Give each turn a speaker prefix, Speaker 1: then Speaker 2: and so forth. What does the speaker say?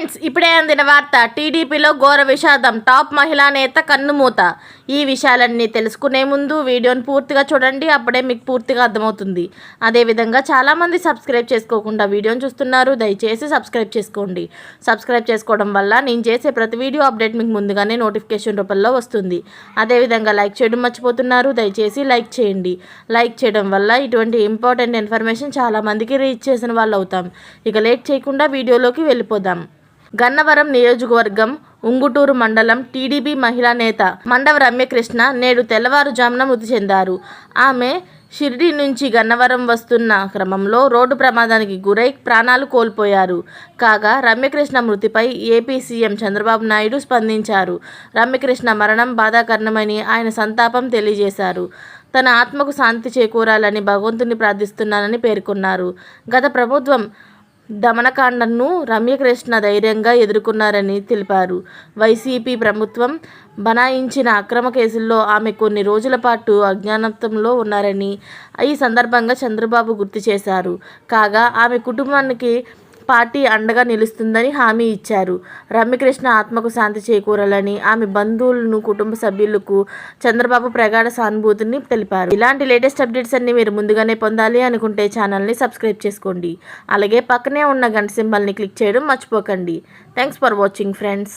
Speaker 1: Friends, ఇప్పుడే అందిన వార్త. టీడీపీలో ఘోర విషాదం. టాప్ మహిళా నేత కన్నుమూత. ఈ విషయాలన్నీ తెలుసుకునే ముందు వీడియోని పూర్తిగా చూడండి. అప్పుడే మీకు పూర్తిగా అర్థమవుతుంది. అదేవిధంగా చాలామంది సబ్స్క్రైబ్ చేసుకోకుండా వీడియోని చూస్తున్నారు. దయచేసి సబ్స్క్రైబ్ చేసుకోండి. సబ్స్క్రైబ్ చేసుకోవడం వల్ల నేను చేసే ప్రతి వీడియో అప్డేట్ మీకు ముందుగానే నోటిఫికేషన్ రూపంలో వస్తుంది. అదేవిధంగా లైక్ చేయడం మర్చిపోతున్నారు. దయచేసి లైక్ చేయండి. లైక్ చేయడం వల్ల ఇటువంటి ఇంపార్టెంట్ ఇన్ఫర్మేషన్ చాలామందికి రీచ్ చేసిన వాళ్ళు అవుతాం. ఇక లేట్ చేయకుండా వీడియోలోకి వెళ్ళిపోదాం. గన్నవరం నియోజకవర్గం ఉంగుటూరు మండలం టీడీపీ మహిళా నేత మండవ రమ్యకృష్ణ నేడు తెల్లవారుజామున మృతి చెందారు. ఆమె షిరిడి నుంచి గన్నవరం వస్తున్న క్రమంలో రోడ్డు ప్రమాదానికి గురై ప్రాణాలు కోల్పోయారు. కాగా రమ్యకృష్ణ మృతిపై ఏపీ సీఎం చంద్రబాబు నాయుడు స్పందించారు. రమ్యకృష్ణ మరణం బాధాకరమని ఆయన సంతాపం తెలియజేశారు. తన ఆత్మకు శాంతి చేకూరాలని భగవంతుని ప్రార్థిస్తున్నానని పేర్కొన్నారు. గత ప్రభుత్వం దమనకాండను రమ్యకృష్ణ ధైర్యంగా ఎదుర్కొన్నారని తెలిపారు. వైసీపీ ప్రభుత్వం బనాయించిన అక్రమ కేసుల్లో ఆమె కొన్ని రోజుల పాటు అజ్ఞాతంలో ఉన్నారని ఈ సందర్భంగా చంద్రబాబు గుర్తు చేశారు. కాగా ఆమె కుటుంబానికి పార్టీ అండగా నిలుస్తుందని హామీ ఇచ్చారు. రమ్యకృష్ణ ఆత్మకు శాంతి చేకూరాలని ఆమె బంధువులను, కుటుంబ సభ్యులకు చంద్రబాబు ప్రగాఢ సానుభూతిని తెలిపారు. ఇలాంటి లేటెస్ట్ అప్డేట్స్ అన్ని మీరు ముందుగానే పొందాలి అనుకుంటే ఛానల్ని సబ్స్క్రైబ్ చేసుకోండి. అలాగే పక్కనే ఉన్న గంట సింబల్ని క్లిక్ చేయడం మర్చిపోకండి. Thanks for watching friends.